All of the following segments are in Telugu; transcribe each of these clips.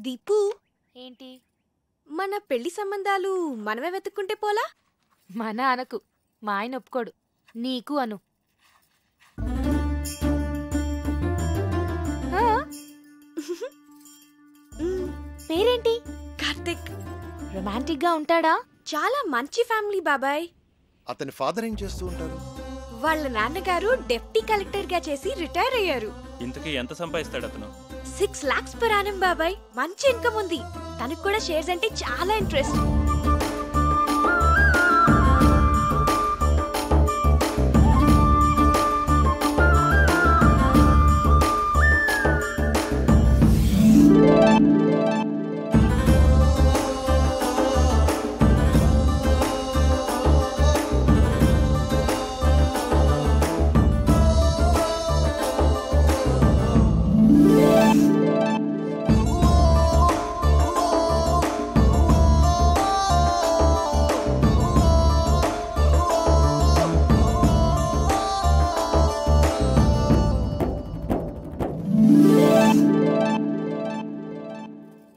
దీపు, ఏంటి? మన పెళ్లి సంబంధాలు మనమే వెతుక్కుంటే పోలా? మన అనకు, మా ఆయన ఒప్పుకోడు. నీకు అను. పేరేంటి? కార్తిక్. రొమాంటిక్ గా ఉంటాడా? చాలా మంచి ఫ్యామిలీ బాబాయ్. అతని ఫాదర్ ఏం చేస్తూ ఉంటారు? వాళ్ళ నాన్నగారు డెప్యూటీ కలెక్టర్ గా చేసి రిటైర్ అయ్యారు. ఇంతకీ ఎంత సంపాదిస్తాడు అతను? 6 lakhs per annum బాబాయ్. మంచి ఇన్కమ్ ఉంది. తనకు కూడా షేర్స్ అంటే చాలా ఇంట్రెస్ట్.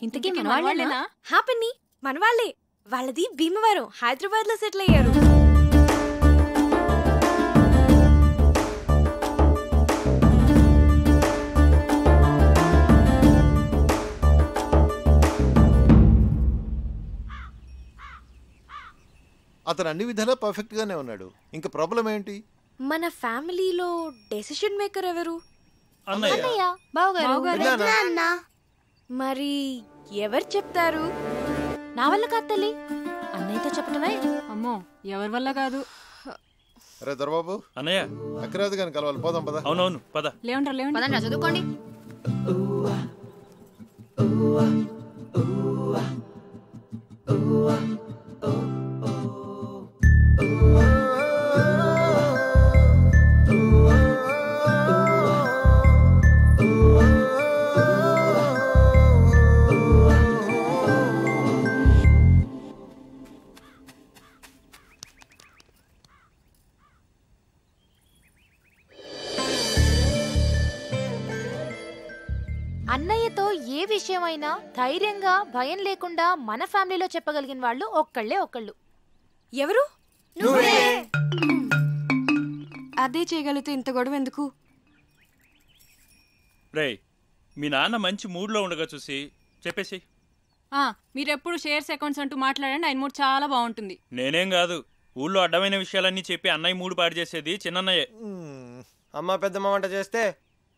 ఇంతకీ మనవాళ్ళేనా? హ్యాపీ మన వాళ్ళే. వాళ్ళది భీమవరం, హైదరాబాద్ లో సెటిల్ అయ్యారు. అతను అన్ని విధాలా పర్ఫెక్ట్ గానే ఉన్నాడు. ఇంకా ప్రాబ్లం ఏంటి? మన ఫ్యామిలీలో డెసిషన్ మేకర్ ఎవరు? అన్నయ్య, బావగారు. మరి ఎవరు చెప్తారు? నా వల్ల కాదు తల్లి, అన్నయ్యతో చెప్పటమే. అమ్మో, ఎవరి వల్ల కాదు. అరే దొరబాబు, అన్నయ్య అక్కరాదు కానీ కలవాలి. పోదాం పద. అవునవును పద. లేవంటారు చదువుకోండి. అన్నయ్యతో ఏ విషయమైనా ధైర్యంగా భయం లేకుండా మన ఫ్యామిలీలో చెప్పగలిగిన వాళ్ళు ఒక్కళ్ళు. ఎవరు? అదే చేయగలిగితే ఇంత గొడవ ఎందుకు? రేయ్, మీ నాన్న మంచి మూడ్ లో ఉండగా చూసి చెప్పేసి. మీరెప్పుడు షేర్స్ అకౌంట్స్ అంటూ మాట్లాడండి, ఆయన మూడ్ చాలా బాగుంటుంది. నేనేం కాదు, ఊళ్ళో అడ్డమైన విషయాలన్నీ చెప్పి అన్నయ్య మూడు పాడు చేసేది చిన్నయ్యే. అమ్మ పెద్దమ్మ వంట చేస్తే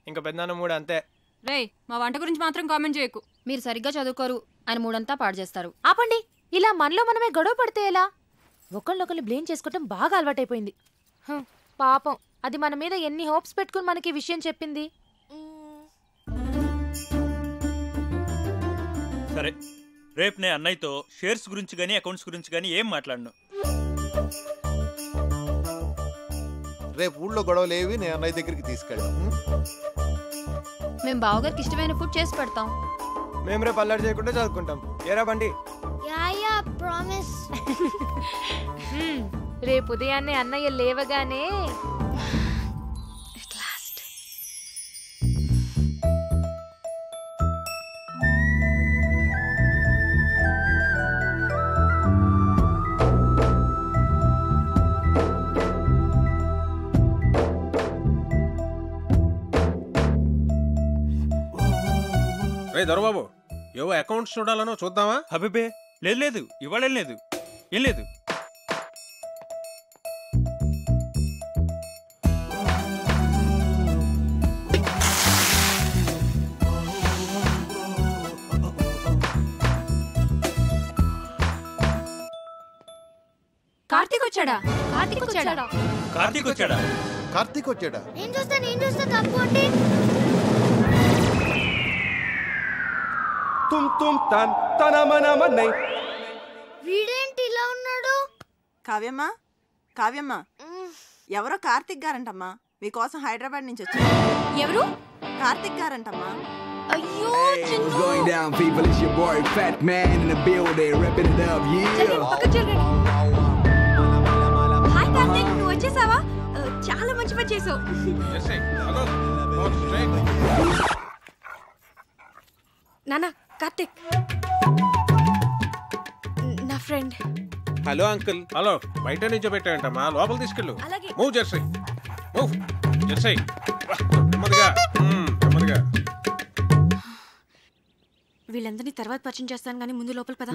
ఇంకా పెద్దన్న మూడు అంతే. రేయ్, మా వంట గురించి మాత్రం కామెంట్ చేయకు. మీరు సరిగ్గా చదువుకోరు, ఆయన మూడంతా పాడు చేస్తారు. ఆపండి, ఇలా మనలో మనమే గొడవ పడితే ఎలా? ఒకళ్ళొకళ్ళు బ్లేమ్ చేసుకోవటం బాగా అలవాటైపోయింది. పాపం, అది మన మీద ఎన్ని హోప్స్ పెట్టుకుని మనకి విషయం చెప్పింది. సరే, రేపు నేను అన్నయ్యతో షేర్స్ గురించి గానీ అకౌంట్స్ గురించి గానీ ఏం మాట్లాడను. రేపు ఊళ్ళో గొడవలు ఏవి నేను అన్నయ్య దగ్గరికి తీసుకెళ్ళాను. మేము బావగారికి ఇష్టమైన ఫుడ్ చేసి పెడతాం. మేము రేపు అల్లరి చేయకుండా చదువుకుంటాం. ఏరా బండి? రేపు ఉదయాన్నే అన్నయ్య లేవగానే దొరబాబు, ఏవో అకౌంట్స్ చూడాలనో చూద్దామా? అబ్బే లేదు, ఇవాళ లేదు, ఏం లేదు. కార్తీక్ వచ్చాడా? కార్తీక్ వచ్చాడా? నేను చూస్తా తప్పు అంటే. వీడేంటి ఇలా ఉన్నాడు? కావ్యమ్మా, ఎవరో కార్తిక్ గారంటమ్మా, మీకోసం హైదరాబాద్ నుంచి వచ్చారు. ఎవరు? కార్తిక్ గారంటమ్మా. అయ్యో, going down people, it's your boy Fat Man in the building, ripping it up, yeah. Hi Karthik, నువ్వు వచ్చేసావా? చాలా మంచి పని చేసావు. నాన్న, కార్తిక్ నా ఫ్రెండ్. Hello uncle. హలో, బయట నుంచో పెట్టాయంటమ్మా, లోపల తీసుకెళ్ళు. అలాగే. Move Jersey, move Jersey. నెమ్మదిగా నెమ్మదిగా. వీళ్ళందరినీ తర్వాత పరిచయం చేస్తాను కానీ ముందు లోపల పద.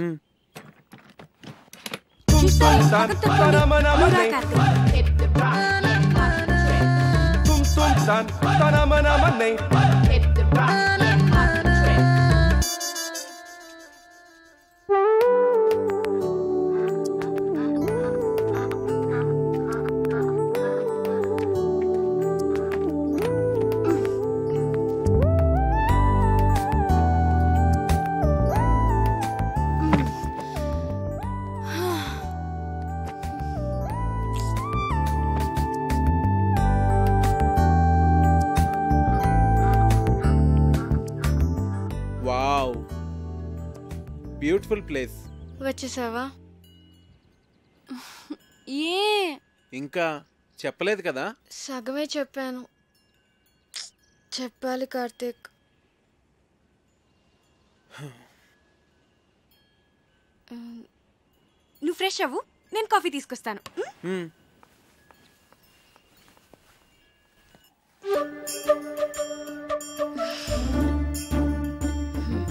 Wow, beautiful place. వచ్చేసావా? ఏ ఇంకా చెప్పలేదు కదా? సగమే చెప్పాను. చెప్పాలి కార్తిక్. నువ్వు ఫ్రెష్ అవ్వు, నేను కాఫీ తీసుకొస్తాను.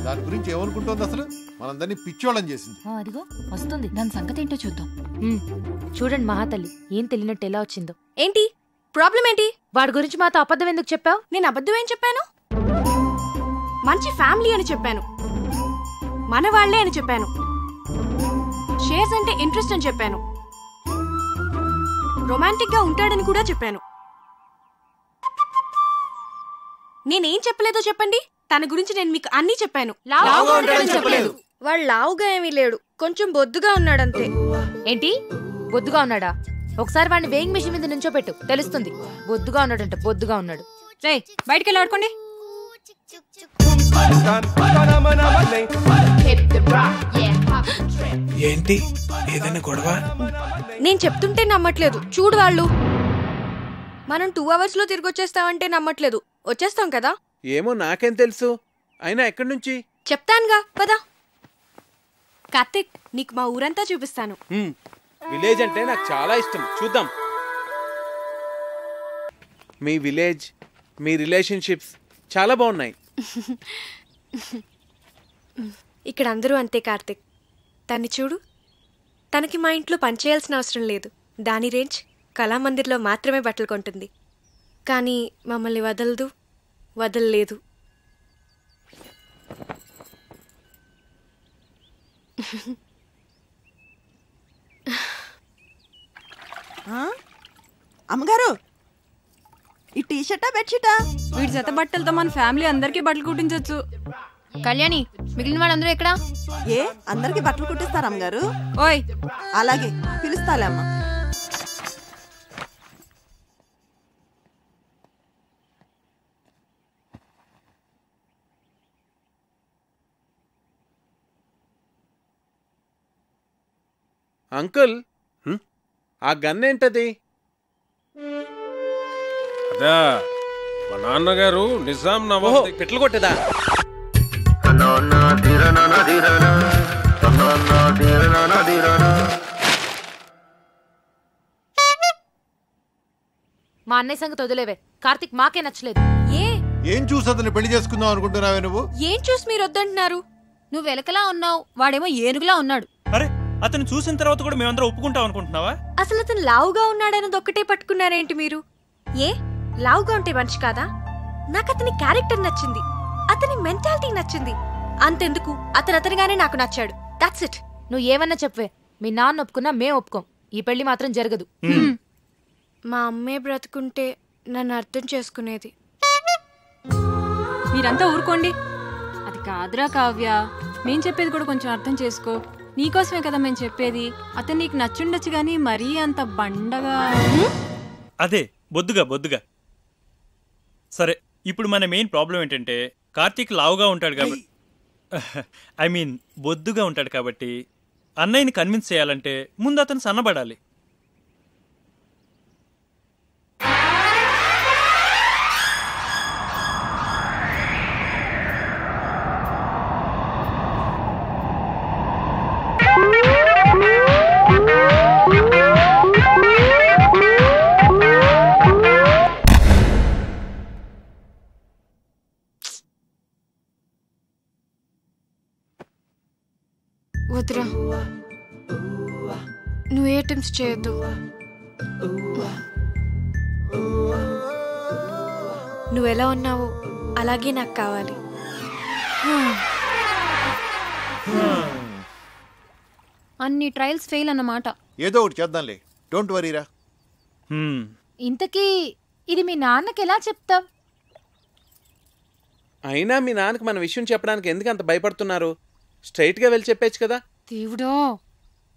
దాని గురించి ఏమనుకుంటోంది అసలు? మనందరినీ పిచ్చోళ్ళని చేసింది. అదిగో వస్తుంది, దాని సంగతి ఏంటో చూద్దాం. చూడండి మహాతల్లి, ఏం తెలియనట్టు ఎలా వచ్చిందో. ఏంటి ప్రాబ్లం ఏంటి? వాడి గురించి మాతో అబద్ధం ఎందుకు చెప్పావు? నేను అబద్ధం ఏం చెప్పాను? మంచి ఫ్యామిలీ అని చెప్పాను, మన వాళ్లే అని చెప్పాను, షేర్స్ అంటే ఇంట్రెస్ట్ అని చెప్పాను, రొమాంటిక్ గా ఉంటాడని కూడా చెప్పాను. నేనేం చెప్పలేదో చెప్పండి. తన గురించి నేను మీకు అన్నీ చెప్పాను. చెప్పలేదు. వాడు లావుగా ఏమీ లేడు, కొంచెం బొద్దుగా ఉన్నాడంతే. ఏంటి బొద్దుగా ఉన్నాడా? ఒకసారి వాడిని వేయింగ్ మిషన్ మీద నుంచో పెట్టు, తెలుస్తుంది. బొద్దుగా ఉన్నాడంట, బొద్దుగా ఉన్నాడు. రేయ్ బయటికి వెళ్ళి ఆడుకోండి. ఏంటి ఏదైనా గొడవ? నేను చెప్తుంటే నమ్మట్లేదు. చూడు వాళ్ళు. మనం 2 hours లో తిరిగి వచ్చేస్తామంటే నమ్మట్లేదు. వచ్చేస్తాం కదా? ఏమో నాకేం తెలుసు. అయినా ఎక్కడి నుంచి? చెప్తానుగా పద. కార్తిక్, నీకు మా ఊరంతా చూపిస్తాను. విలేజ్ అంటే నాకు చాలా ఇష్టం, చూద్దాం. మీ విలేజ్, మీ రిలేషన్షిప్స్ చాలా బాగున్నాయి. ఇక్కడ అందరూ అంతే కార్తిక్. తన్ని చూడు, తనకి మా ఇంట్లో పనిచేయాల్సిన అవసరం లేదు. దాని రేంజ్ కళామందిర్లో మాత్రమే బట్టలు కొంటుంది. కానీ మమ్మల్ని వదలదు, వదలలేదు. అమ్మగారు, ఈ టీషర్టా బెడ్షీటా? వీడి జత బట్టలతో మన ఫ్యామిలీ అందరికీ బట్టలు కుట్టించవచ్చు. కళ్యాణి, మిగిలిన వాళ్ళందరూ ఎక్కడా? ఏ అందరికి బట్టలు కుట్టిస్తారా అమ్మగారు? ఓయ్ అలాగే పిలుస్తాలే అమ్మా. అంకుల్, ఆ గన్ ఏంటది? అదా మా నాన్నగారు నిజాం నవాబ్ పెట్లు కొట్టేదా? మా అన్నయ్య సంగతి వదిలేవే. కార్తిక్ మాకే నచ్చలేదు. ఏం చూసి అతన్ని పెళ్లి చేసుకుందాం అనుకుంటున్నావే నువ్వు? ఏం చూసి మీరు వద్దంటున్నారు? నువ్వు ఎలకలా ఉన్నావు, వాడేమో ఏనుగులా ఉన్నాడు. అరే, అతను చూసిన తర్వాత కూడా మేమందరం ఒప్పుకుంటాం అనుకుంటున్నావా? అసలు అతను లావుగా ఉన్నాడన్నది ఒక్కటే పట్టుకున్నారేంటి మీరు? ఏ లావుగా ఉంటే మనిషి కాదా? నాకు అతని క్యారెక్టర్ నచ్చింది, అతని మెంటాలిటీ నచ్చింది. అంతెందుకు, అతనిగానే నాకు నచ్చాడు. That's it. నువ్వు ఏమన్నా చెప్పవే, మీ నాన్న ఒప్పుకున్నా మేం ఒప్పుకోం. ఈ పెళ్లి మాత్రం జరగదు. మా అమ్మే బ్రతుకుంటే నన్ను అర్థం చేసుకునేది. మీరంతా ఊరుకోండి. అది కాదురా కావ్య, మేం చెప్పేది కూడా కొంచెం అర్థం చేసుకో. నీకోసమే కదా మేము చెప్పేది. అతను నీకు నచ్చుండొచ్చు గానీ మరీ అంత బండగా. అదే బొద్దుగా. సరే, ఇప్పుడు మన మెయిన్ ప్రాబ్లం ఏంటంటే కార్తీక్ లావుగా ఉంటాడు కాబట్టి, ఐ మీన్ బొద్దుగా ఉంటాడు కాబట్టి అన్నయ్యని కన్విన్స్ చేయాలంటే ముందు అతను సన్నబడాలి. వద్దురా, నువ్వు ఏ అటెంప్ట్స్ చేయొద్దు. నువ్వు ఎలా ఉన్నావో అలాగే నాకు కావాలి. అన్ని ట్రయల్స్ ఫెయిల్ అన్నమాట. ఏదో ఒకటి చేద్దాంలే, డోంట్ వరీరా. ఇంతకీ ఇది మీ నాన్నకి ఎలా చెప్తావ్? అయినా మీ నాన్నకి మన విషయం చెప్పడానికి ఎందుకు అంత భయపడుతున్నారు? స్ట్రైట్గా వెళ్ళి చెప్పేచ్చు కదా. దేవుడో,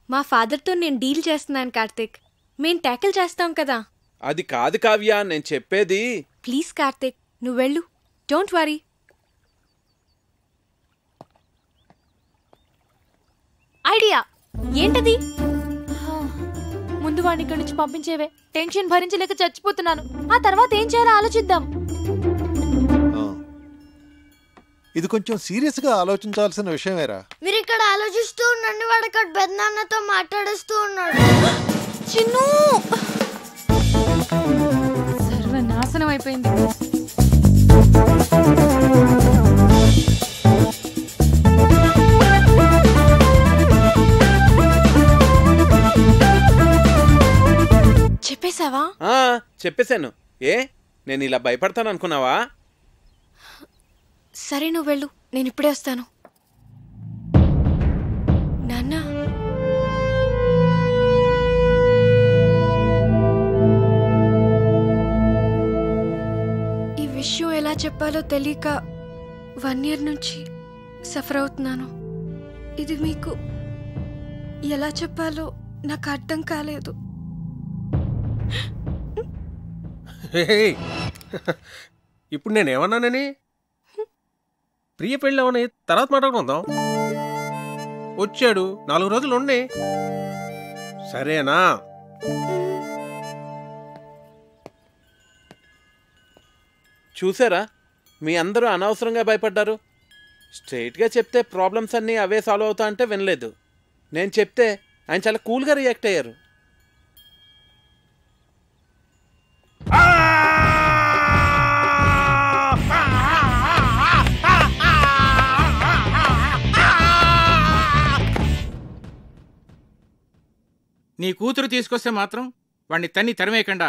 మా ఫాదర్తో నేను డీల్ చేస్తున్నాను కార్తిక్. మేం ట్యాకిల్ చేస్తాం కదా. అది కాదు కావ్య, నేను చెప్పేది. ప్లీజ్ కార్తిక్, నువ్వు వెళ్ళు, డోంట్ వరీ. ఐడియా ఏంటది? ముందు వాడిని ఇక్కడి నుంచి పంపించేవే. టెన్షన్ భరించలేక చచ్చిపోతున్నాను. ఆ తర్వాత ఏం చేయాలో ఆలోచిద్దాం. ఇది కొంచెం సీరియస్ గా ఆలోచించాల్సిన విషయమేరా. మీరు ఇక్కడ ఆలోచిస్తూ ఉండండి, వాడు అక్కడ పెద్దనాన్నతో మాట్లాడేస్తూ ఉన్నాడు. చిన్ను, సర్వనాశనం అయిపోయింది. చెప్పేశావా? చెప్పేశాను. ఏ, నేను ఇలా భయపడతాను అనుకున్నావా? సరే, నువ్వు వెళ్ళు, నేను ఇప్పుడే వస్తాను. నాన్న, ఈ విషయం ఎలా చెప్పాలో తెలియక 1 year నుంచి సఫర్ అవుతున్నాను. ఇది మీకు ఎలా చెప్పాలో నాకు అర్థం కాలేదు. ఇప్పుడు నేనేమన్నానని? ప్రియ పెళ్ళి అవని తర్వాత మాట్లాడుకుందాం. వచ్చాడు, 4 రోజులు ఉండి, సరేనా? చూసారా, మీ అందరూ అనవసరంగా భయపడ్డారు. స్ట్రైట్గా చెప్తే ప్రాబ్లమ్స్ అన్నీ అవే సాల్వ్ అవుతా అంటే వినలేదు. నేను చెప్తే ఆయన చాలా కూల్గా రియాక్ట్ అయ్యారు. నీ కూతురు తీసుకొస్తే మాత్రం వాడిని తరిమేయకుండా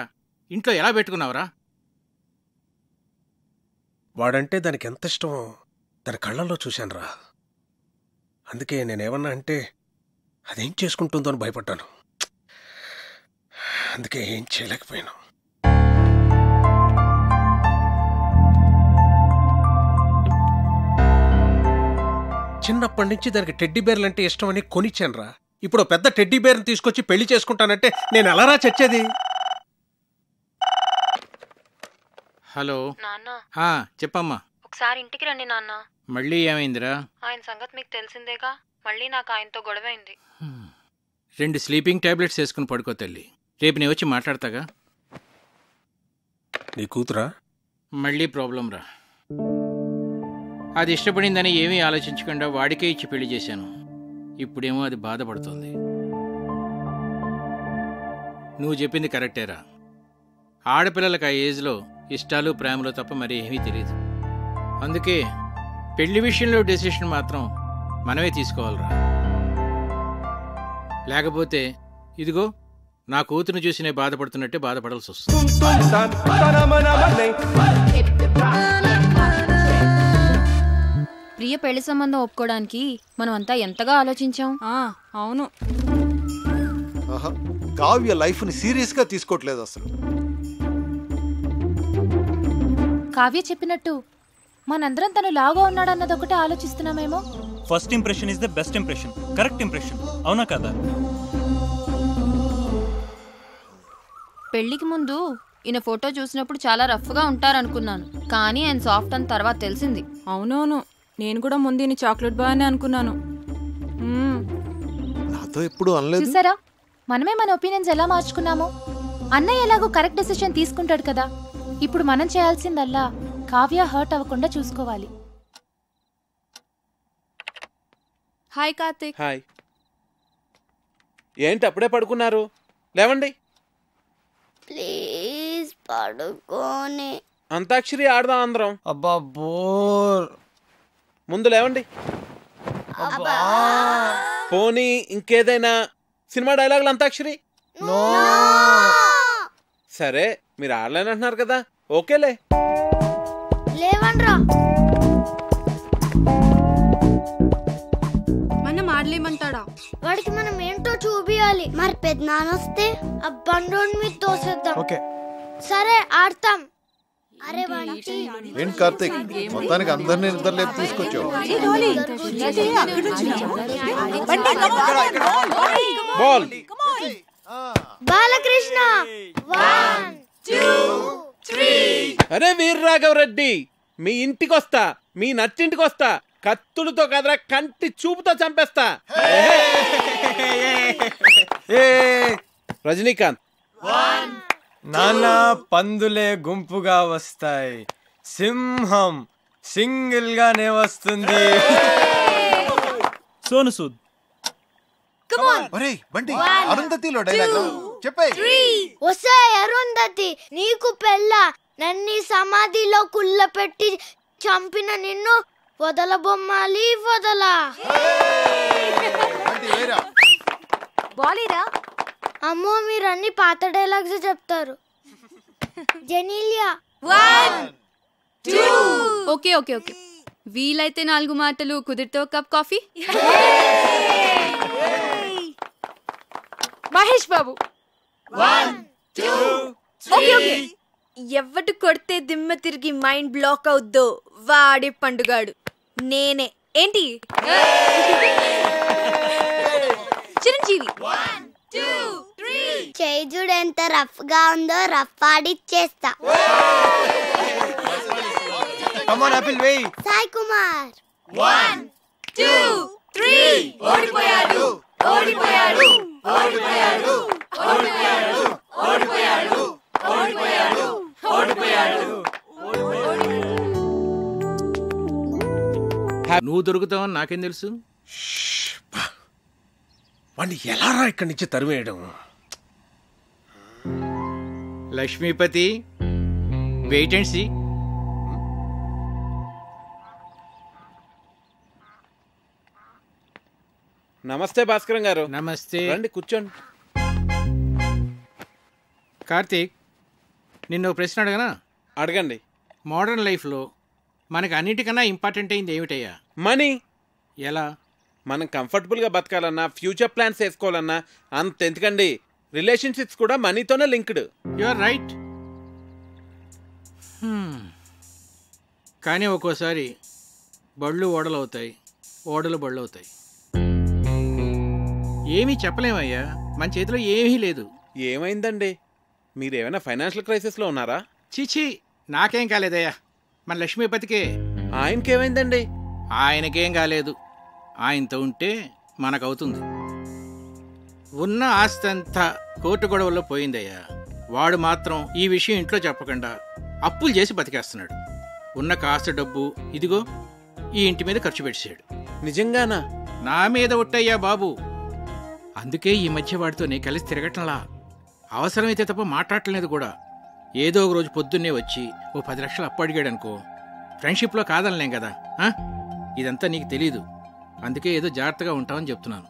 ఇంట్లో ఎలా పెట్టుకున్నావురా? వాడంటే దానికి ఎంత ఇష్టమో దాని కళ్ళల్లో చూశానురా. అందుకే నేనేమన్నా అంటే అదేం చేసుకుంటుందో అని భయపడ్డాను. అందుకే ఏం చేయలేకపోయాను. చిన్నప్పటి నుంచి దానికి టెడ్డీ బేర్లు అంటే ఇష్టమని కొనిచ్చానురా. ఇప్పుడు పెద్ద టెడ్డీ బేర్ని తీసుకొచ్చి పెళ్లి చేసుకుంటానంటే నేను ఎలారా చచ్చేది? హలో చెప్పమ్మా. ఒకసారి ఇంటికి రండి నాన్న. మళ్ళీ ఏమైందిరా? ఆయన సంగతి మీకు తెలిసిందేగా. మళ్ళీ నాకు ఆయనతో గొడవైంది. 2 స్లీపింగ్ టాబ్లెట్స్ వేసుకుని పడుకో తల్లి. రేపు నేను వచ్చి మాట్లాడతాగా. నీ కూతురా? మళ్ళీ ప్రాబ్లం రా. అది ఇష్టపడిందని ఏమీ ఆలోచించకుండా వాడికే ఇచ్చి పెళ్లి చేశాను. ఇప్పుడేమో అది బాధపడుతుంది. నువ్వు చెప్పింది కరెక్టేరా. ఆడపిల్లలకు ఆ ఏజ్లో ఇష్టాలు ప్రేమలు తప్ప మరి ఏమీ తెలియదు. అందుకే పెళ్లి విషయంలో డెసిషన్ మాత్రం మనమే తీసుకోవాలిరా. లేకపోతే ఇదిగో నా కూతురుని చూసి నేను బాధపడుతున్నట్టే బాధపడాల్సి వస్తుంది. ప్రియ పెళ్లి సంబంధం ఒప్పుకోవడానికి మనం అంతా ఎంతగా ఆలోచించాం. అవును, కావ్య లైఫ్ ని సీరియస్ గా తీసుకోవట్లేదు అసలు. కావ్య చెప్పినట్టు మనందరం తను లాగా ఉన్నాడన్నది ఒకటే ఆలోచిస్తున్నామేమో. First impression is the best impression. Correct impression, అవునా కదా? పెళ్లికి ముందు ఈయన ఫోటో చూసినప్పుడు చాలా రఫ్గా ఉంటారనుకున్నాను, కానీ ఆయన సాఫ్ట్ అని తర్వాత తెలిసింది. అవునవును, నేను కూడా ముందు ఈయన చాక్లెట్ బాయ్ అని అనుకున్నాను. నాతో ఎప్పుడు అనలేదు. చూసారా, మనమే మన ఒపీనియన్స్ ఎలా మార్చుకున్నామో. అన్నయ్య ఎలాగో కరెక్ట్ డెసిషన్ తీసుకుంటాడు కదా. ఇప్పుడు మనం చేయాల్సిందల్లా కావ్య హర్ట్ అవ్వకుండా చూసుకోవాలి. హాయ్ కార్తిక్. హాయ్. ఏంటి అప్పుడే పడుకున్నారు? లేవండి. ప్లీజ్ పడుకోని. అంతాక్షరి ఆడదాం అందరం. అబ్బా బోర్. ముందు లేవండి. పోనీ ఇంకేదైనా సినిమా డైలాగులు అంతాక్షరి? సరే మీరు ఆడలేనంటున్నారు కదా, ఓకేలే. లేవన్రా మనం ఆడలేమంటాడా? వాడికి మనం ఏంటో చూపియాలి. మరి పెద్దనాన్న వస్తే ఆ బండోని మీద తోసేద్దాం. ఓకే సరే ఆడతాం. అరే వాడికి ఏంటి కార్తీక్, మొత్తానికి అందరినీ నిద్ర లేపు తీసుకొచ్చావు. బాల్ బాలకృష్ణ 1 2 3. అరే వీర్రాఘవ రెడ్డి, మీ ఇంటికి వస్తా, మీ నచ్చింటికి వస్తా, కత్తులతో కదరా కంటి చూపుతో చంపేస్తా. రజనీకాంత్ నానా పందులే గుంపుగా వస్తాయి, సింహం సింగిల్ గానే వస్తుంది. సోను సూద్. ఒరేయ్ బంటి, అరుంధతిలో డైలాగ్ చెప్పే. వసే అరుంధతి, నీకు పెళ్ళ నన్ని సమాధిలో కుళ్ళ పెట్టి చంపిన నిన్ను వదల బొమ్మాలి వదలా. బాలీరా. అమ్మో మీరు అన్ని పాత డైలాగ్స్ చెప్తారు. జెనీలియా 1 2. ఓకే ఓకే ఓకే, వీలైతే 4 మాటలు, కుదిరితే ఒక cup coffee. Mahesh Babu 1 2 okay okay. ఎవడు కొడితే దిమ్మ తిరిగి మైండ్ బ్లాక్ అవుద్దో వాడే పండుగాడు. నేనే. ఏంటి? చిరంజీవి 1 2 3. చేయి చూడు ఎంత రఫ్ గా ఉందో, రఫ్ ఆడిచ్చేస్తా. కమాన్ ఆపిల్ వేయ్. సాయి కుమార్ 1 2 3. ఓడిపోయాడు ఓడిపోయాడు ఓడిపోయాడు ఓడిపోయాడు ఓడిపోయాడు ఓడిపోయాడు ఓడిపోయాడు. నువ్వు దొరుకుతావని నాకేం తెలుసు? వాడిని ఎలారా ఇక్కడి నుంచి తరివేయడం? Lakshmipati, wait and see. నమస్తే భాస్కరం గారు. నమస్తే. రండి కూర్చోండి. కార్తీక్, నిన్ను ఒక ప్రశ్న అడగనా? అడగండి. మోడర్న్ లైఫ్లో మనకు అన్నిటికన్నా ఇంపార్టెంట్ అయింది ఏమిటయ్యా? మనీ. ఎలా? మనం కంఫర్టబుల్గా బతకాలన్నా, ఫ్యూచర్ ప్లాన్స్ వేసుకోవాలన్నా అంత ఎందుకండి, రిలేషన్షిప్స్ కూడా మనీతోనే లింక్డ్. You are right. కానీ ఒక్కోసారి బళ్ళు ఓడలు అవుతాయి, ఓడలు బళ్ళు అవుతాయి. ఏమీ చెప్పలేమయ్యా, మన చేతిలో ఏమీ లేదు. ఏమైందండి? మీరేమైనా ఫైనాన్షియల్ క్రైసిస్లో ఉన్నారా? చీచీ, నాకేం కాలేదయ్యా, మన లక్ష్మీపతికే. ఆయనకేమైందండి? ఆయనకేం కాలేదు. ఆయనతో ఉంటే మనకవుతుంది. ఉన్న ఆస్తి అంతా కోర్టు గొడవల్లో పోయిందయ్యా. వాడు మాత్రం ఈ విషయం ఇంట్లో చెప్పకుండా అప్పులు చేసి బతికేస్తున్నాడు. ఉన్న కాస్త డబ్బు ఇదిగో ఈ ఇంటి మీద ఖర్చు పెట్టాడు. నిజంగానా? నా మీద ఒట్టయ్యా బాబు. అందుకే ఈ మధ్య వాడితో నేను కలిసి తిరగటంలా. అవసరమైతే తప్ప మాట్లాడలేదు కూడా. ఏదో ఒక రోజు పొద్దున్నే వచ్చి ఓ 10 లక్షలు అప్పు అడిగాడు అనుకో, ఫ్రెండ్షిప్లో కాదనలేం కదా. ఇదంతా నీకు తెలీదు, అందుకే ఏదో జాగ్రత్తగా ఉంటామని చెప్తున్నాను.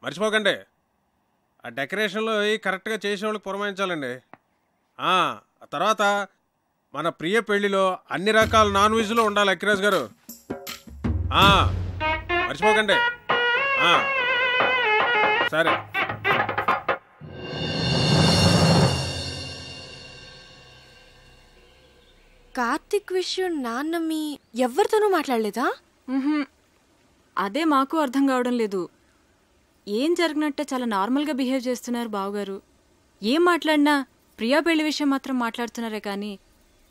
మర్చిపోకండి, ఆ డెకరేషన్లో కరెక్ట్గా చేసిన వాళ్ళకి పురమాయించాలండి. ఆ తర్వాత మన ప్రియ పెళ్లిలో అన్ని రకాల నాన్ వెజ్లో ఉండాలి అక్కిరాజ్ గారు. మర్చిపోకండి. సరే. కార్తిక్ విషయం నాన్న మీ ఎవరితోనూ మాట్లాడలేదా? అదే మాకు అర్థం కావడం లేదు. ఏం జరిగినట్టే చాలా నార్మల్గా బిహేవ్ చేస్తున్నారు బావగారు. ఏం మాట్లాడినా ప్రియా పెళ్లి విషయం మాత్రం మాట్లాడుతున్నారే కానీ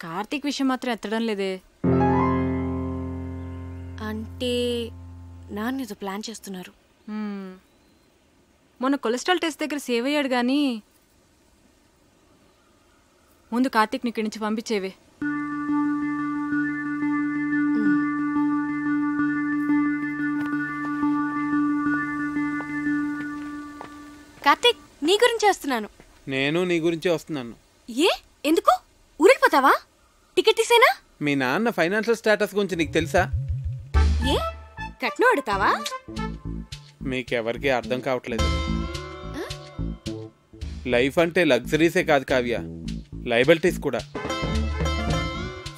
కార్తీక్ విషయం మాత్రం ఎత్తడం లేదే. అంటే నాన్న ఏదో ప్లాన్ చేస్తున్నారు. మొన్న కొలెస్ట్రాల్ టెస్ట్ దగ్గర సేవ్ అయ్యాడు కానీ ముందు కార్తీక్ని ఇక్కడి నుంచి పంపించేవే. కార్తీక్, నీ గురించి వస్తున్నాను. నేను నీ గురించే వస్తున్నాను. ఏ ఎందుకు ఊరెళ్ళిపోతావా? టికెట్ తీసేనా? మీ నాన్న ఫైనాన్షియల్ స్టేటస్ గురించి నీకు తెలుసా? ఏ కట్నం అడుగుతావా? మీకెవరికి అర్థం కావట్లేదు. లైఫ్ అంటే లగ్జరీసే కాదు కావ్య, లయబిలిటీస్ కూడా.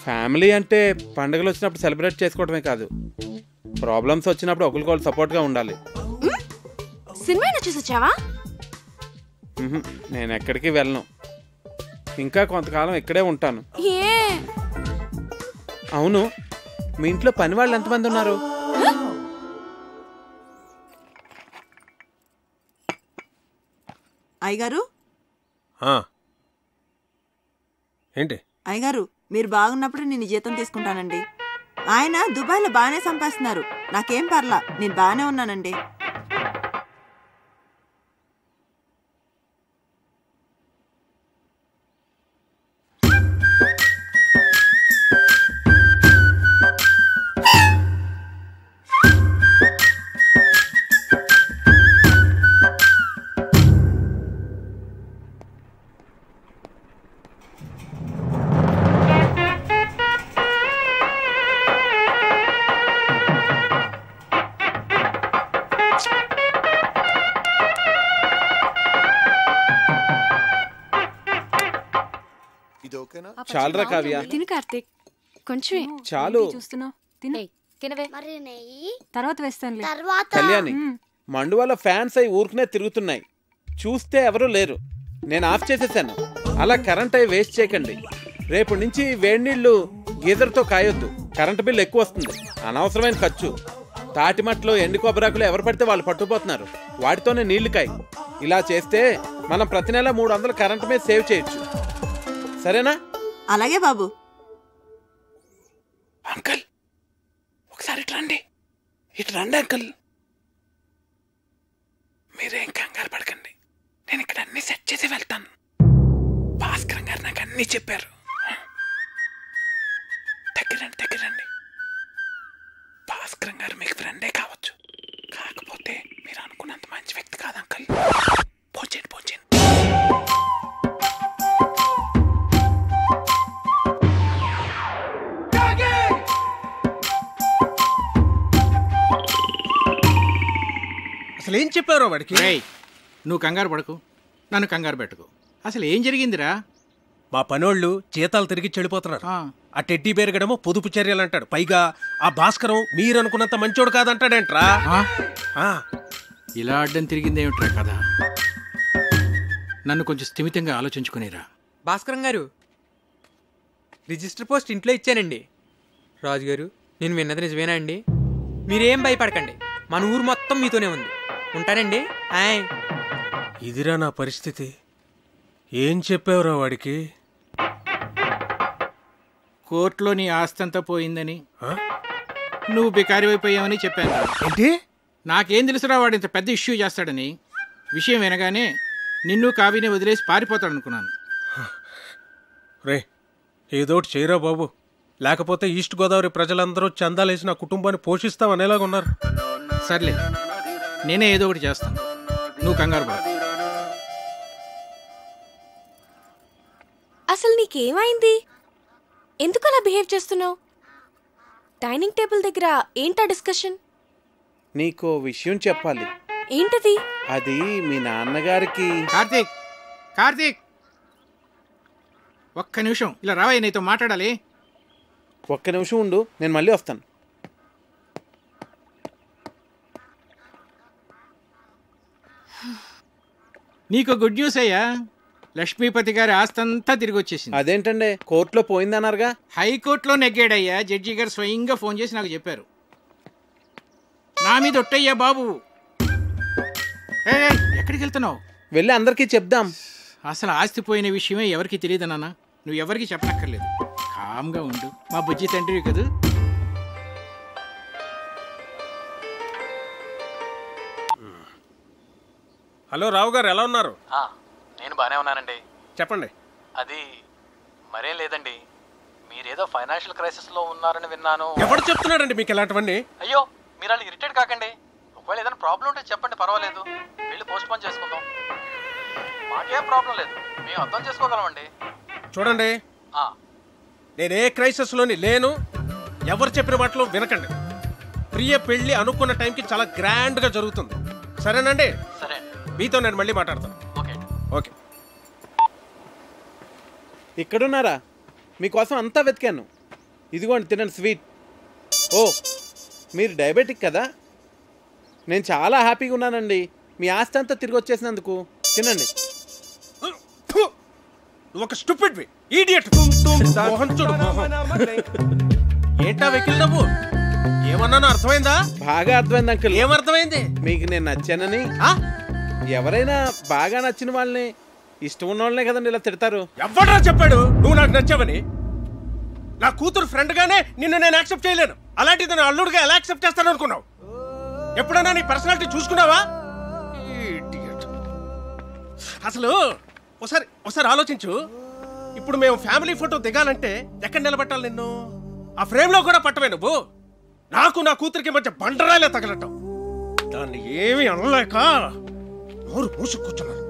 ఫ్యామిలీ అంటే పండుగలు వచ్చినప్పుడు సెలబ్రేట్ చేసుకోవడమే కాదు, ప్రాబ్లమ్స్ వచ్చినప్పుడు ఒకరికొకరు సపోర్ట్గా ఉండాలి. సినిమా చూసి వచ్చావా? నేను ఎక్కడికి వెళ్ళను, ఇంకా కొంతకాలం ఇక్కడే ఉంటాను. అవును, మీ ఇంట్లో పని వాళ్ళు ఎంతమంది ఉన్నారు? అయ్యగారు ఏంటి? అయ్యగారు, మీరు బాగున్నప్పుడు నేను జీతం తీసుకుంటానండి. ఆయన దుబాయ్లో బాగానే సంపాదిస్తున్నారు, నాకేం పర్లా, నేను బాగానే ఉన్నానండి. చాలరా కావ్య, తిను కార్తీక్, కొంచెం చాలు. చూస్తున్నావు, తిను. మరి నెయ్యి తర్వాత వేస్తానులే. కళ్యాణి, మండువాల ఫ్యాన్స్ అయి ఊరుకునే తిరుగుతున్నాయి, చూస్తే ఎవరూ లేరు. నేను ఆఫ్ చేసేసాను. అలా కరెంట్ అయి వేస్ట్ చేయకండి. రేపు నుంచి వేడి నీళ్లు గీజర్తో కాయొద్దు, కరెంటు బిల్లు ఎక్కువ వస్తుంది, అనవసరమైన ఖర్చు. తాటిమట్లో ఎండు కొబ్బరాకులు ఎవరు పడితే వాళ్ళు పట్టుకుపోతున్నారు, వాటితోనే నీళ్లు కాయి. ఇలా చేస్తే మనం ప్రతి నెల 300 కరెంటు మీద సేవ్ చేయొచ్చు. సరేనా? అలాగే బాబు. అంకల్, ఒకసారి ఇటు రండి. ఇటు రండి అంకల్. మీరేం కంగారు పడకండి, నేను ఇక్కడ అన్ని సెట్ చేసి వెళ్తాను. భాస్కర్ గారు నాకు అన్ని చెప్పారు. దగ్గరండి. భాస్కర్ గారు మీకు ఫ్రెండే కావచ్చు, కాకపోతే మీరు అనుకున్నంత మంచి వ్యక్తి కాదు అంకల్. పోచేయండి. అసలు ఏం చెప్పారో వాడికి? నువ్వు కంగారు పడకు, నన్ను కంగారు పెట్టకు. అసలు ఏం జరిగిందిరా? మా పనోళ్ళు జీతాలు తిరిగి చెడిపోతున్నారు. ఆ టెడ్డీ బేరుగడమో పొదుపు చర్యలు అంటాడు, పైగా ఆ భాస్కరం మీరనుకున్నంత మంచోడు కాదంటాడేంట్రా. ఇలా అడ్డం తిరిగిందేమిట్రా కదా? నన్ను కొంచెం స్థిమితంగా ఆలోచించుకునేరా. భాస్కరం గారు, రిజిస్టర్ పోస్ట్ ఇంట్లో ఇచ్చానండి. రాజుగారు, నేను విన్నది నిజమేనా అండి? మీరేం భయపడకండి, మన ఊరు మొత్తం మీతోనే ఉంది. ఉంటానండి. ఇదిరా నా పరిస్థితి. ఏం చెప్పావురా వాడికి? కోర్టులో నీ ఆస్తంతా పోయిందని, నువ్వు బికారి అయిపోయావని చెప్పాను. ఏంటి? నాకేం తెలుసురా వాడు ఇంత పెద్ద ఇష్యూ చేస్తాడని. విషయం వినగానే నిన్ను కావిని వదిలేసి పారిపోతాడనుకున్నాను. రే, ఏదోటి చేయరా బాబు, లేకపోతే ఈస్ట్ గోదావరి ప్రజలందరూ చందాలేసి నా కుటుంబాన్ని పోషిస్తామనేలాగా ఉన్నారు. సర్లే, నేనే ఏదో ఒకటి చేస్తాను, నువ్వు కంగారు పడ. అసలు నీకేమైంది? ఎందుకు అలా బిహేవ్ చేస్తున్నావు? డైనింగ్ టేబుల్ దగ్గర ఏంటా డిస్కషన్? నీకో విషయం చెప్పాలి. ఏంటది? అది మీ నాన్నగారికి. కార్తీక్, ఒక్క నిమిషం ఇలా రావయ్య, నీతో మాట్లాడాలి. ఒక్క నిమిషం ఉండు, నేను మళ్ళీ వస్తాను. నీకు గుడ్ న్యూస్ అయ్యా, లక్ష్మీపతి గారి ఆస్తంతా తిరిగి వచ్చేసింది. అదేంటండి, కోర్టులో పోయిందన్నారుగా? హైకోర్టులో నెగ్గాడయ్యా. జడ్జి గారు స్వయంగా ఫోన్ చేసి నాకు చెప్పారు. నా మీద ఒట్టయ్యా బాబు. ఎక్కడికి వెళ్తున్నావు? వెళ్ళి అందరికీ చెప్దాం. అసలు ఆస్తి పోయిన విషయమే ఎవరికి తెలియదు నాన్న, నువ్వు ఎవరికి చెప్పనక్కర్లేదు. కామ్గా ఉండు, మా బుజ్జి తండ్రివి కదా. హలో రావు గారు, ఎలా ఉన్నారు? నేను బాగానే ఉన్నానండి. చెప్పండి. అది మరేం లేదండి, మీరేదో ఫైనాన్షియల్ క్రైసిస్లో ఉన్నారని విన్నాను. ఎవరు చెప్తున్నాడండి మీకు ఇలాంటివన్నీ? అయ్యో, మీరు అలా ఇరిటేట్ కాకండి. ఒకవేళ ఏదైనా ప్రాబ్లం ఉంటే చెప్పండి, పర్వాలేదు. వెళ్ళి పోస్ట్ పోన్ చేసుకుందాం. మాకేం ప్రాబ్లం లేదు, మేము అర్థం చేసుకోగలమండి. చూడండి, నేనే క్రైసిస్లోని లేను. ఎవరు చెప్పిన మాటలు వినకండి. ప్రియ పెళ్లి అనుకున్న టైంకి చాలా గ్రాండ్గా జరుగుతుంది. సరేనండి? సరే, మీతో నేను మళ్ళీ మాట్లాడతాను. ఓకే. ఇక్కడున్నారా? మీకోసం అంతా వెతికాను. ఇదిగోండి, తినండి స్వీట్. ఓ, మీరు డయాబెటిక్ కదా? నేను చాలా హ్యాపీగా ఉన్నానండి మీ ఆస్తి అంతా తిరిగి వచ్చేసినందుకు. తినండి. ఒక స్టూపిడ్ ఇడియట్. మోహన్ చూడు, ఏంటా వెకిల్ నవ్వు? ఏమన్నానో అర్థమైందా? బాగా అర్థమైంది అంకుల్. ఏమర్థమైంది? మీకు నేను నచ్చానని. ఎవరైనా బాగా నచ్చిన వాళ్ళని, ఇష్టం ఉన్న వాళ్ళనే కదండి ఇలా తిడతారు. ఎవడ్రా చెప్పాడు నువ్వు నాకు నచ్చావని? నా కూతురు ఫ్రెండ్ గానే నిన్ను నేను యాక్సెప్ట్ చేయలేను. అలాంటిది నా అల్లుడుగా ఎలా యాక్సెప్ట్ చేస్తాను అనుకున్నావు? ఎప్పుడైనా నీ పర్సనాలిటీ చూసుకున్నావా? అసలు ఒకసారి ఆలోచించు. ఇప్పుడు మేము ఫ్యామిలీ ఫోటో దిగాలంటే ఎక్కడ నిలబెట్టాలి నిన్ను? ఆ ఫ్రేమ్ లో కూడా పట్టవే నువ్వు. నాకు నా కూతురికి మధ్య బండరాలే తగలటం. దాన్ని ఏమీ అనలేక నోరు మూసు కూర్చున్నాను.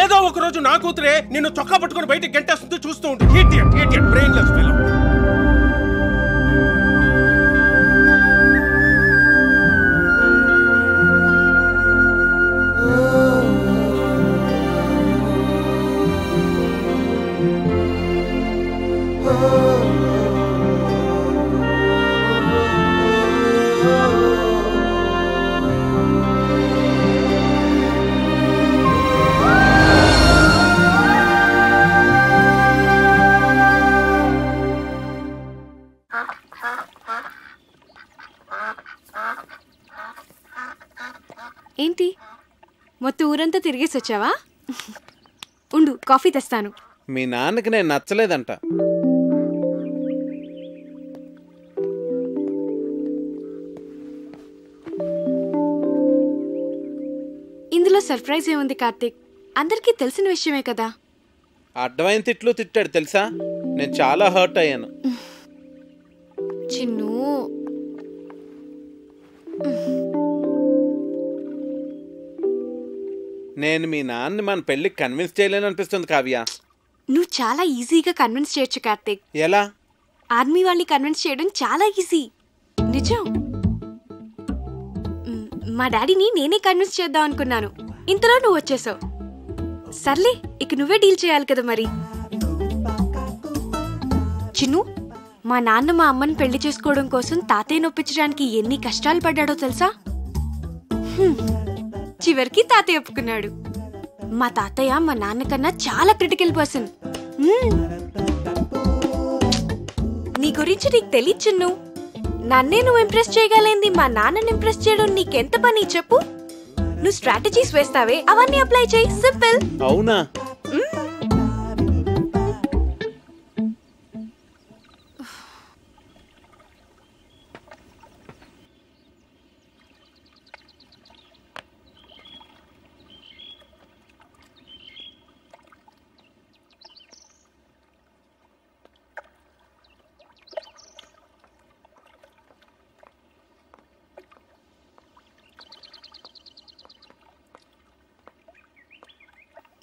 ఏదో ఒక రోజు నా కూతురే నిన్ను చొక్కా పట్టుకుని బయటికి గంటేస్తుంది, చూస్తూ ఉంటుంది. Idiot brainless fellow. ఏంటి, మొత్తం ఊరంతా తిరిగేసి వచ్చావా? ఉండు, కాఫీ తెస్తాను. మీ నాన్నకి నేను నచ్చలేదంట. ఇందులో సర్ప్రైజ్ ఏముంది కార్తీక్? అందరికీ తెలిసిన విషయమే కదా. అడ్డమైన తిట్లు తిట్టాడు తెలుసా? నేను చాలా హర్ట్ అయ్యాను. చిన్ను, నేను మీ నాన్నని మన పెళ్ళికి కన్విన్స్ చేయలేను అనిపిస్తుంది కావ్య. నువ్వు చాలా ఈజీగా కన్విన్స్ చేయొచ్చు కార్తీక్. ఎలా? ఆర్మీ వాళ్ళని కన్విన్స్ చేయడం చాలా ఈజీ. నిజం. మా డాడీని నేనే కన్విన్స్ చేద్దాం అనుకున్నాను, ఇంతలో నువ్వు వచ్చేసావు. సర్లే, ఇక నువ్వే డీల్ చేయాలి కదా మరి. చిన్ను, మా నాన్న మా అమ్మని పెళ్లి చేసుకోవడం కోసం తాతయ్య నొప్పించడానికి ఎన్ని కష్టాలు పడ్డాడో తెలుసా? చివరికి తాతయ్య ఒప్పుకున్నాడు. మా తాతయ్య మా నాన్నకన్నా చాలా క్రిటికల్ పర్సన్. నీ గురించి నీకు తెలియదు చిన్ను. నన్నే నువ్వు ఇంప్రెస్ చేయగలేంది మా నాన్నని ఇంప్రెస్ చేయడం నీకెంత పని చెప్పు. నువ్వు స్ట్రాటజీస్ వేస్తావే, అవన్నీ అప్లై చేయి. సింపుల్. అవునా?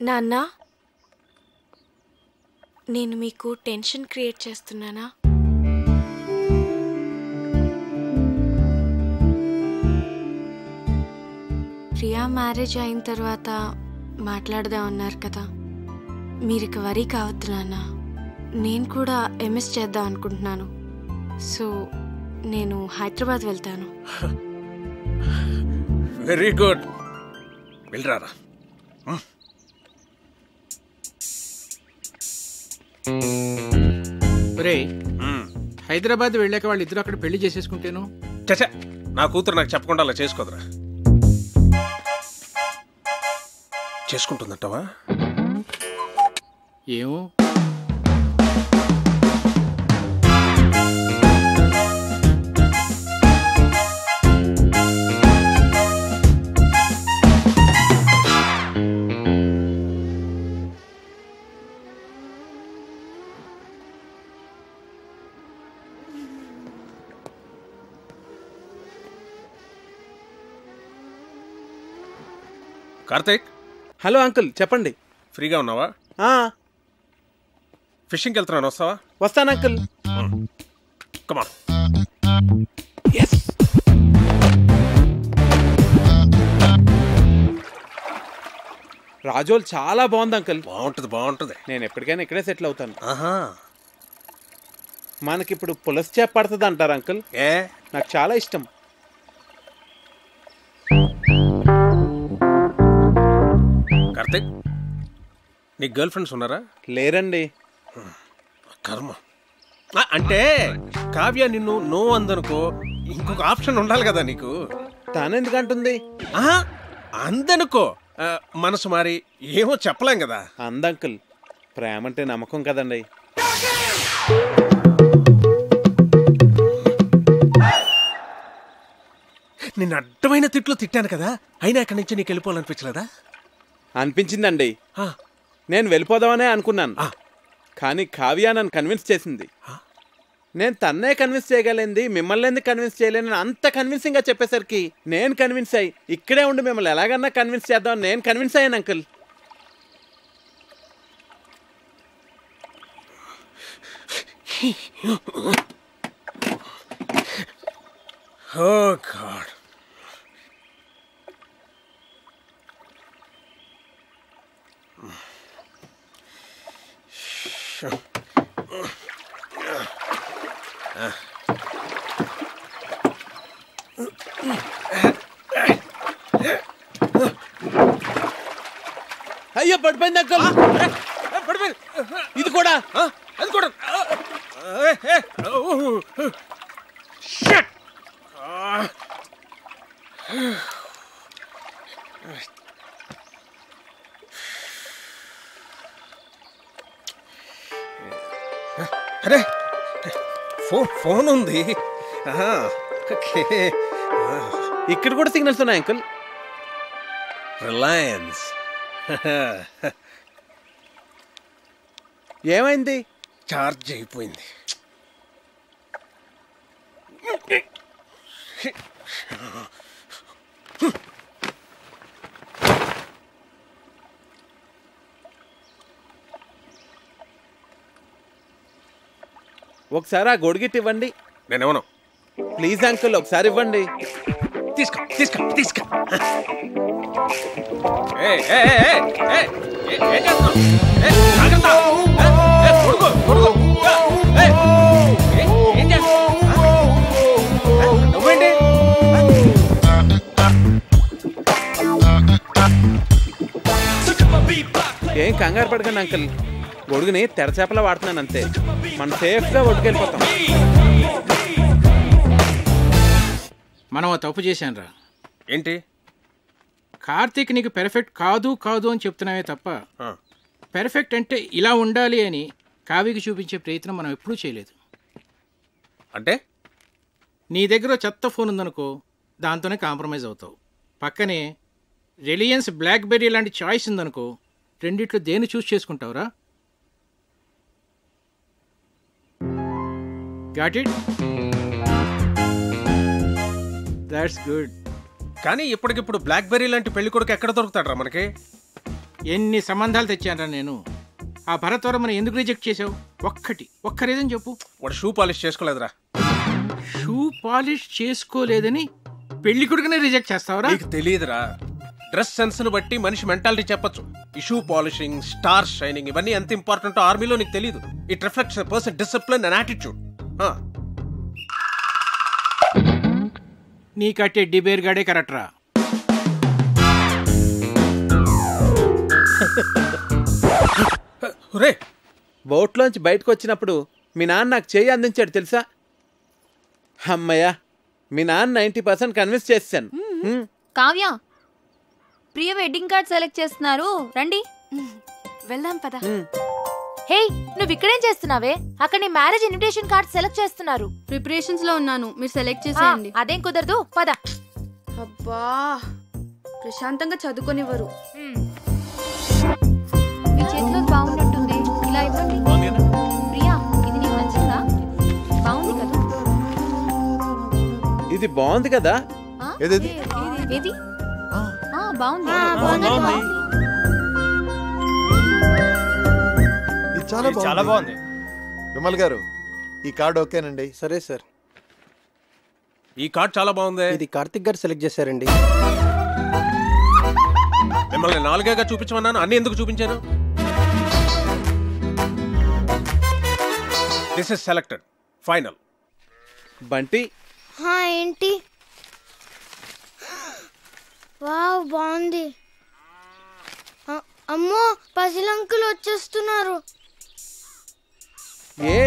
నాన్న, నేను మీకు టెన్షన్ క్రియేట్ చేస్తున్నానా? ప్రియా మ్యారేజ్ అయిన తర్వాత మాట్లాడదాం అన్నారు కదా. మీరు ఇక వరీ కావద్దు నాన్న. నేను కూడా ఎంఎస్ చేద్దాం అనుకుంటున్నాను. సో నేను హైదరాబాద్ వెళ్తాను. Very good, వెళ్ళరారా. హైదరాబాద్ వెళ్ళాక వాళ్ళు ఇద్దరు అక్కడ పెళ్లి చేసేసుకుంటేను. చచ్చా, నా కూతురు నాకు చెప్పకుండా అలా చేసుకోదురా. చేసుకుంటుందంటావా? ఏమో. కార్తీక్. హలో అంకుల్, చెప్పండి. ఫ్రీగా ఉన్నావా? ఫిషింగ్కి వెళ్తున్నాను, వస్తావా? వస్తాను అంకుల్. కమా. రాజోల్ చాలా బాగుంది అంకుల్. బాగుంటుంది. నేను ఎప్పటికైనా ఇక్కడే సెటిల్ అవుతాను. మనకిప్పుడు పులస చేప పడుతుంది అంటారు అంకుల్. నాకు చాలా ఇష్టం. కార్తీక్, నీకు గర్ల్ ఫ్రెండ్స్ ఉన్నారా? లేరండి. కర్మ. అంటే కావ్య నిన్ను నో అందనుకో, ఇంకొక ఆప్షన్ ఉండాలి కదా నీకు. తానెందుకంటుంది? అందనుకో, మనసు మారి ఏమో చెప్పలేం కదా. అందంకుల్, ప్రేమ అంటే నమ్మకం కదండి. నిన్ను అడ్డమైన తిట్లు తిట్టాను కదా, అయినా ఇక్కడి నుంచి నీకు వెళ్ళిపోవాలనిపించలేదా? అనిపించిందండి. నేను వెళ్ళిపోదామనే అనుకున్నాను, కానీ కావ్య నన్ను కన్విన్స్ చేసింది. నేను తన్నే కన్విన్స్ చేయగలిగింది, మిమ్మల్ని ఎందుకు కన్విన్స్ చేయలేను అంత కన్విన్సింగ్గా చెప్పేసరికి నేను కన్విన్స్ అయ్యి ఇక్కడే ఉండి మిమ్మల్ని ఎలాగన్నా కన్విన్స్ చేద్దామని నేను కన్విన్స్ అయ్యాను అంకుల్. Oh God. అయ్యో పడిపోయింది అంకుల్. ఇది కూడా అది కూడా. అరే ఫోన్ ఉంది. ఇక్కడ కూడా సిగ్నల్స్ ఉన్నాయి అంకుల్. రిలయన్స్. ఏమైంది? చార్జ్ అయిపోయింది. ఒకసారి ఆ గొడుగిట్ ఇవ్వండి. నేనేమను. ప్లీజ్ అంకుల్, ఒకసారి ఇవ్వండి. తీసుకో తీసుకో తీసుకో. ఏం కంగారు పడకండి అంకుల్, గొడుగుని తెరచేపలా వాడుతున్నాను అంతే. మనం సేఫ్గా ఒడ్డుకెళ్ళిపోతాం. మనం తప్పు చేశానురా. ఏంటి? కార్తీక్ నీకు పెర్ఫెక్ట్ కాదు కాదు అని చెప్తున్నావే తప్ప పెర్ఫెక్ట్ అంటే ఇలా ఉండాలి అని కావ్యకి చూపించే ప్రయత్నం మనం ఎప్పుడూ చేయలేదు. అంటే నీ దగ్గర చెత్త ఫోన్ ఉందనుకో, దాంతోనే కాంప్రమైజ్ అవుతావు. పక్కనే రిలయన్స్ బ్లాక్బెర్రీ లాంటి చాయిస్ ఉందనుకో, రెండిట్లో దేన్ని చూస్ చేసుకుంటావురా? Got it? That's good. కానీ ఇప్పటికిప్పుడు బ్లాక్బెర్రీ లాంటి పెళ్లి కొడుకు ఎక్కడ దొరుకుతాడరా మనకి? ఎన్ని సంబంధాలు తెచ్చానరా నేను. ఆ భరత్వరమని ఎందుకు రిజెక్ట్ చేసావు? ఒక్క రీజన్ చెప్పు. వాడు షూ పాలిష్ చేసుకోలేదురా. షూ పాలిష్ చేసుకోలేదని పెళ్లి కొడుకునే రిజెక్ట్ చేస్తావరా? నీకు తెలియదురా. డ్రెస్ సెన్స్ ను బట్టి మనిషి మెంటాలిటీ చెప్పొచ్చు. ఈ షూ పాలిషింగ్, స్టార్ షైనింగ్ ఇవన్నీ ఎంత ఇంపార్టెంట్ ఆర్మీలో నీకు తెలియదు. It reflects a person discipline and attitude. నీ కట్టే డిబేర్ గాడే కరెక్ట్రా. బోట్లోంచి బయటకు వచ్చినప్పుడు మీ నాన్న నాకు చేయి అందించాడు తెలుసా? అమ్మయ్య, మీ నాన్న 90% కన్విన్స్ చేశాను. కావ్య, ప్రియ వెడ్డింగ్ కార్డ్ సెలెక్ట్ చేస్తున్నారు, రండి వెళ్దాం పద. హే, నువ్వు ఇక్కడేం చేస్తున్నావే? అక్కడ నీ మ్యారేజ్ ఇన్విటేషన్ కార్డ్ సెలెక్ట్ చేస్తున్నారు. ప్రిపరేషన్స్ లో ఉన్నాను, మీరు సెలెక్ట్ చేసేయండి. అదేం కుదరదు, పద. అబ్బా, ప్రశాంతంగా చదువుకొనివ్వరు. మీ చేతిలో బాగున్నట్టుంది, ఇలా ఇవ్వండి. ప్రియా, ఇది నీకు నచ్చిందా? బాగుంది కదా? ఇది బాగుంది కదా? ఏది? బాగుంది ఇది చాలా బాగుంది విమల్ గారు, ఈ కార్డు ఓకేనండి? సరే సార్. ఈ కార్డ్ చాలా బాగుంది. ఇది కార్తిక్ గారు సెలెక్ట్ చేశారండి. మిమ్మల్ని 4గా చూపించమన్నాను, అన్ని ఎందుకు చూపించాను? This is selected final. Bunty ఏంటి? వావ్ బాగుంది. అమ్మో పజిల్ అంకుల్ వచ్చేస్తున్నారు.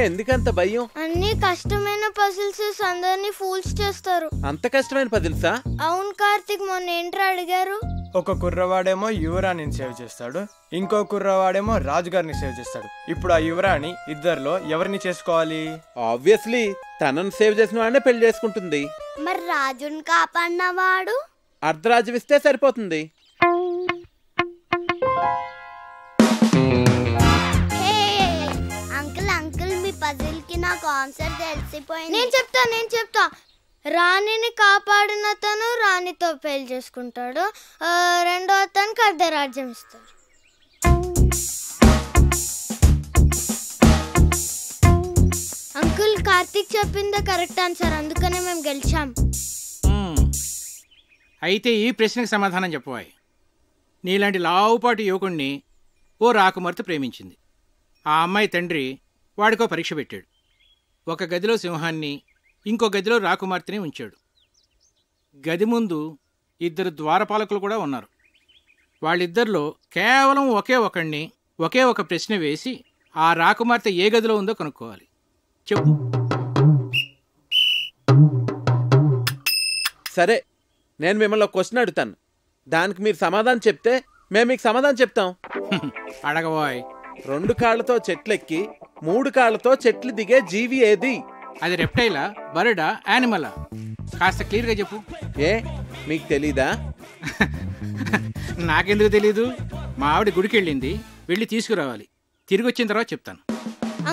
ఎందుకంత భయం? అన్ని కష్టమైన పజిల్స్ అందరినీ ఫూల్స్ చేస్తారు. అంత కష్టమైన పజిల్సా? అవును కార్తిక్, మొన్న ఏంట్రా అడిగారు? ఒక కుర్రవాడేమో యువరాణిని సేవ్ చేస్తాడు, ఇంకో కుర్రవాడేమో రాజుగారిని సేవ్ చేస్తాడు. ఇప్పుడు ఆ యువరాణి ఇద్దరిలో ఎవరిని చేసుకోవాలి? ఆబ్వియస్లీ తనను సేవ్ చేసిన వాడినే పెళ్లి చేసుకుంటుంది. మరి రాజుని కాపాడినవాడు? అర్ధరాజ్యం ఇస్తే సరిపోతుంది. అంకుల్ మీ పజిల్ కి నాకు ఆన్సర్ తెలిసిపోయింది. నేను చెప్తా. రాణిని కాపాడిన అతను రాణితో పెళ్లి చేసుకుంటాడు, రెండో అతనికి అర్ధరాజ్యం ఇస్తారు. అంకుల్ కార్తీక్ చెప్పిందే కరెక్ట్ ఆన్సర్, అందుకనే మేము గెలిచాం. అయితే ఈ ప్రశ్నకు సమాధానం చెప్పవాయి. నీలాంటి లావుపాటి యువకుణ్ణి ఓ రాకుమార్తె ప్రేమించింది. ఆ అమ్మాయి తండ్రి వాడికో పరీక్ష పెట్టాడు. ఒక గదిలో సింహాన్ని, ఇంకో గదిలో రాకుమార్తెని ఉంచాడు. గది ముందు 2 ద్వారపాలకులు కూడా ఉన్నారు. వాళ్ళిద్దరిలో కేవలం ఒకే ఒక ప్రశ్న వేసి ఆ రాకుమార్తె ఏ గదిలో ఉందో కనుక్కోవాలి. చెప్పు. సరే, నేను మిమ్మల్ని ఒక క్వశ్చన్ అడుగుతాను. దానికి మీరు సమాధానం చెప్తే మేము మీకు సమాధానం చెప్తాం. అడగబోయ్. 2 కాళ్ళతో చెట్లెక్కి 3 కాళ్ళతో చెట్లు దిగే జీవి ఏది? అది రెప్టైలా, బర్డా, యానిమలా? కాస్త క్లియర్గా చెప్పు. మీకు తెలీదా? నాకెందుకు తెలీదు? మా ఆవిడ గుడికి వెళ్ళింది, వెళ్ళి తీసుకురావాలి. తిరిగి వచ్చిన తర్వాత చెప్తాను.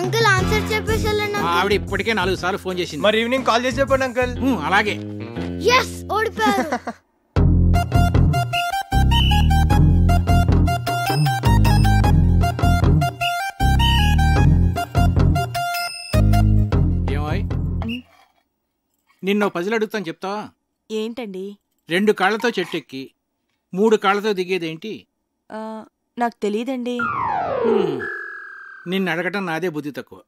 అంకుల్ ఆన్సర్ చెప్పేసి మా ఆవిడ ఇప్పటికే 4 సార్లు ఫోన్ చేసింది. మరి ఈవినింగ్ కాల్ చేసి చెప్పండి అంకుల్. అలాగే. ఓడిపోయారు. నిన్న పజిల్ అడుగుతాను, చెప్తావా? ఏంటండి? 2 కాళ్ళతో చెట్టెక్కి 3 కాళ్ళతో దిగేదేంటి? నాకు తెలియదండి. నిన్ను అడగటం నాదే బుద్ధి తక్కువ.